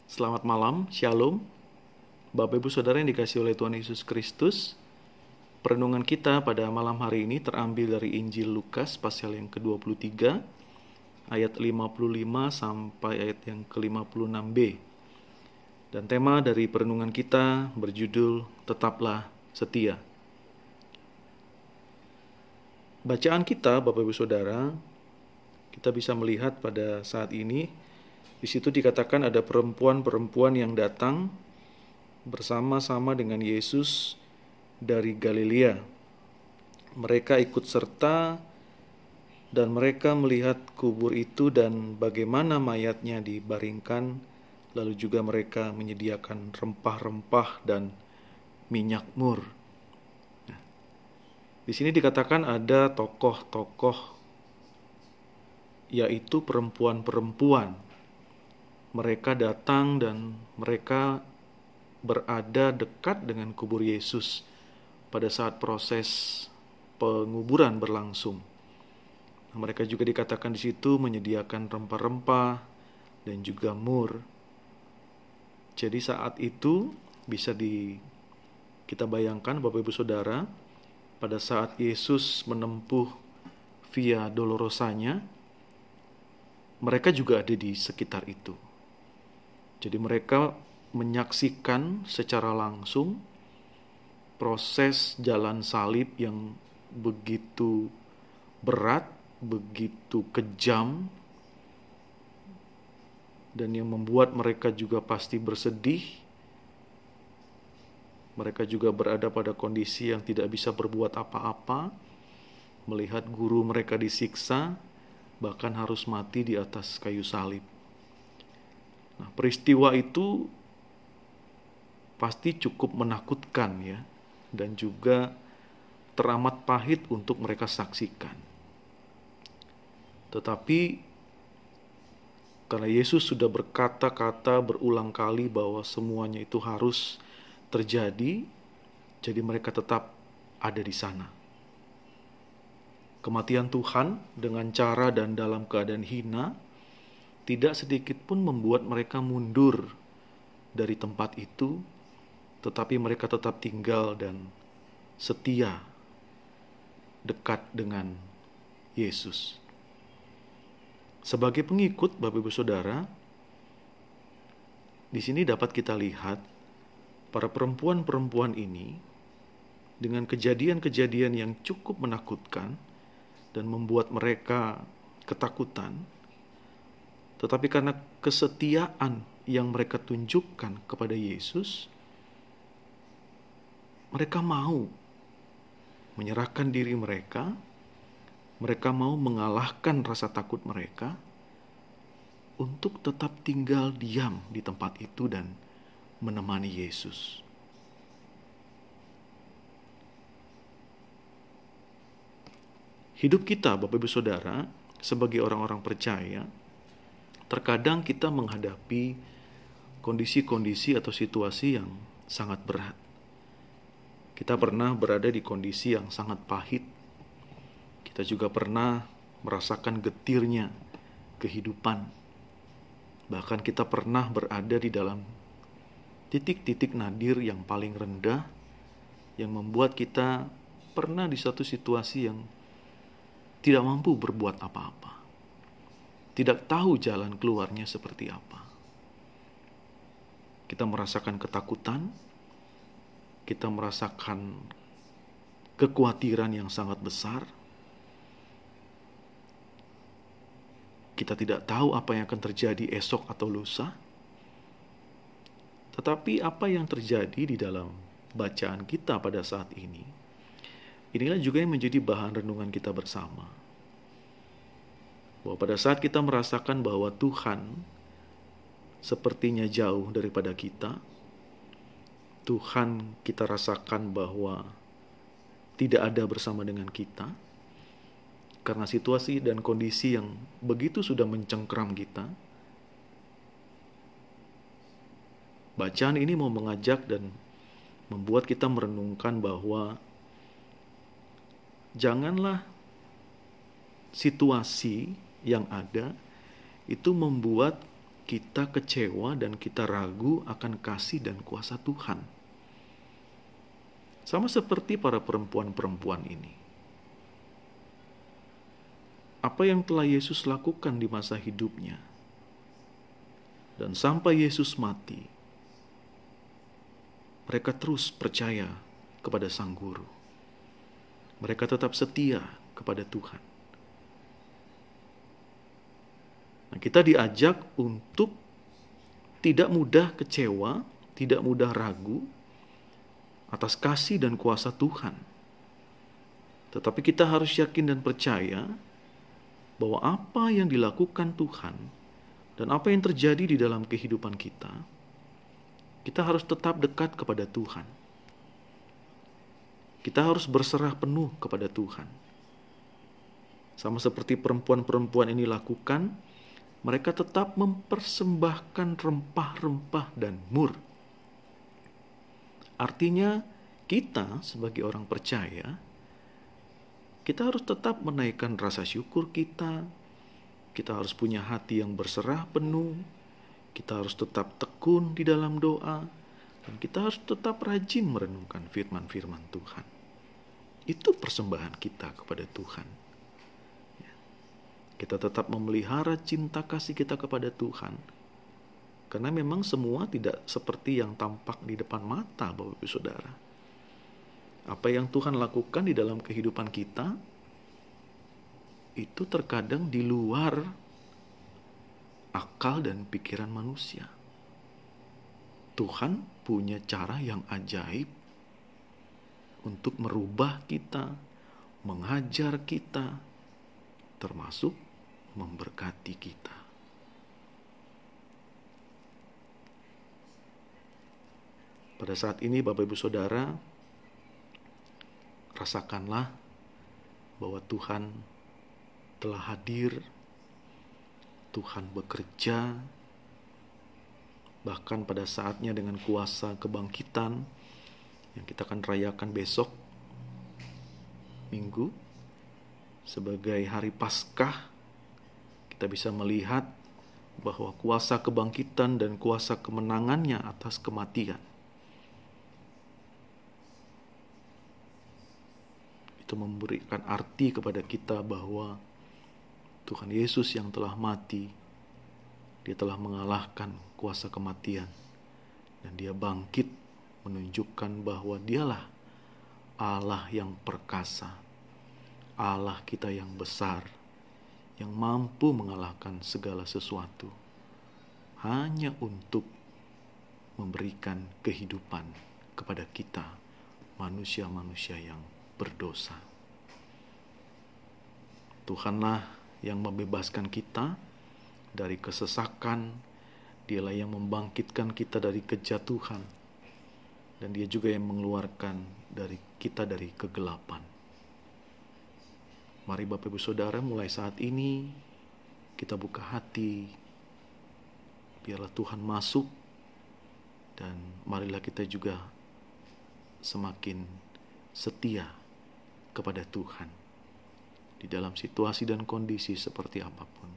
Selamat malam, Shalom. Bapak Ibu Saudara yang dikasihi oleh Tuhan Yesus Kristus. Perenungan kita pada malam hari ini terambil dari Injil Lukas pasal yang ke-23 ayat 55 sampai ayat yang ke-56b. Dan tema dari perenungan kita berjudul Tetaplah Setia. Bacaan kita, Bapak Ibu Saudara, kita bisa melihat pada saat ini di situ dikatakan ada perempuan-perempuan yang datang bersama-sama dengan Yesus dari Galilea. Mereka ikut serta dan mereka melihat kubur itu dan bagaimana mayatnya dibaringkan, lalu juga mereka menyediakan rempah-rempah dan minyak mur. Nah, di sini dikatakan ada tokoh-tokoh, yaitu perempuan-perempuan. Mereka datang dan mereka berada dekat dengan kubur Yesus pada saat proses penguburan berlangsung. Nah, mereka juga dikatakan di situ menyediakan rempah-rempah dan juga mur. Jadi saat itu bisa kita bayangkan Bapak Ibu Saudara, pada saat Yesus menempuh Via Dolorosanya, mereka juga ada di sekitar itu. Jadi mereka menyaksikan secara langsung proses jalan salib yang begitu berat, begitu kejam, dan yang membuat mereka juga pasti bersedih. Mereka juga berada pada kondisi yang tidak bisa berbuat apa-apa, melihat guru mereka disiksa, bahkan harus mati di atas kayu salib. Nah, peristiwa itu pasti cukup menakutkan ya, dan juga teramat pahit untuk mereka saksikan. Tetapi karena Yesus sudah berkata-kata berulang kali bahwa semuanya itu harus terjadi, jadi mereka tetap ada di sana. Kematian Tuhan dengan cara dan dalam keadaan hina tidak sedikit pun membuat mereka mundur dari tempat itu, tetapi mereka tetap tinggal dan setia dekat dengan Yesus. Sebagai pengikut Bapak Ibu Saudara, di sini dapat kita lihat para perempuan-perempuan ini dengan kejadian-kejadian yang cukup menakutkan dan membuat mereka ketakutan. Tetapi karena kesetiaan yang mereka tunjukkan kepada Yesus, mereka mau menyerahkan diri mereka mau mengalahkan rasa takut mereka untuk tetap tinggal diam di tempat itu dan menemani Yesus. Hidup kita, Bapak Ibu Saudara, sebagai orang-orang percaya, terkadang kita menghadapi kondisi-kondisi atau situasi yang sangat berat. Kita pernah berada di kondisi yang sangat pahit. Kita juga pernah merasakan getirnya kehidupan. Bahkan kita pernah berada di dalam titik-titik nadir yang paling rendah, yang membuat kita pernah di suatu situasi yang tidak mampu berbuat apa-apa. Tidak tahu jalan keluarnya seperti apa. Kita merasakan ketakutan, kita merasakan kekhawatiran yang sangat besar. Kita tidak tahu apa yang akan terjadi esok atau lusa. Tetapi apa yang terjadi di dalam bacaan kita pada saat ini, inilah juga yang menjadi bahan renungan kita bersama. Bahwa pada saat kita merasakan bahwa Tuhan sepertinya jauh daripada kita, Tuhan kita rasakan bahwa tidak ada bersama dengan kita, karena situasi dan kondisi yang begitu sudah mencengkeram kita, bacaan ini mau mengajak dan membuat kita merenungkan bahwa janganlah situasi yang ada itu membuat kita kecewa dan kita ragu akan kasih dan kuasa Tuhan. Sama seperti para perempuan-perempuan ini. Apa yang telah Yesus lakukan di masa hidupnya, dan sampai Yesus mati, mereka terus percaya kepada Sang Guru. Mereka tetap setia kepada Tuhan. Nah, kita diajak untuk tidak mudah kecewa, tidak mudah ragu atas kasih dan kuasa Tuhan. Tetapi kita harus yakin dan percaya bahwa apa yang dilakukan Tuhan dan apa yang terjadi di dalam kehidupan kita, kita harus tetap dekat kepada Tuhan. Kita harus berserah penuh kepada Tuhan. Sama seperti perempuan-perempuan ini lakukan, mereka tetap mempersembahkan rempah-rempah dan mur. Artinya, kita sebagai orang percaya, kita harus tetap menaikkan rasa syukur kita. Kita harus punya hati yang berserah penuh. Kita harus tetap tekun di dalam doa. Dan kita harus tetap rajin merenungkan firman-firman Tuhan. Itu persembahan kita kepada Tuhan. Kita tetap memelihara cinta kasih kita kepada Tuhan. Karena memang semua tidak seperti yang tampak di depan mata, Bapak Ibu Saudara. Apa yang Tuhan lakukan di dalam kehidupan kita, itu terkadang di luar akal dan pikiran manusia. Tuhan punya cara yang ajaib untuk merubah kita, menghajar kita, termasuk memberkati kita. Pada saat ini Bapak Ibu Saudara, rasakanlah bahwa Tuhan telah hadir, Tuhan bekerja, bahkan pada saatnya dengan kuasa kebangkitan yang kita akan rayakan besok, Minggu, sebagai hari Paskah, kita bisa melihat bahwa kuasa kebangkitan dan kuasa kemenangannya atas kematian itu memberikan arti kepada kita bahwa Tuhan Yesus yang telah mati, Dia telah mengalahkan kuasa kematian, dan Dia bangkit menunjukkan bahwa Dialah Allah yang perkasa, Allah kita yang besar, yang mampu mengalahkan segala sesuatu, hanya untuk memberikan kehidupan kepada kita, manusia-manusia yang berdosa. Tuhanlah yang membebaskan kita dari kesesakan, Dialah yang membangkitkan kita dari kejatuhan, dan Dia juga yang mengeluarkan kita dari kegelapan. Mari Bapak Ibu Saudara, mulai saat ini kita buka hati, biarlah Tuhan masuk, dan marilah kita juga semakin setia kepada Tuhan di dalam situasi dan kondisi seperti apapun.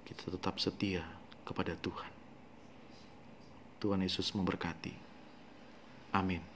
Kita tetap setia kepada Tuhan. Tuhan Yesus memberkati. Amin.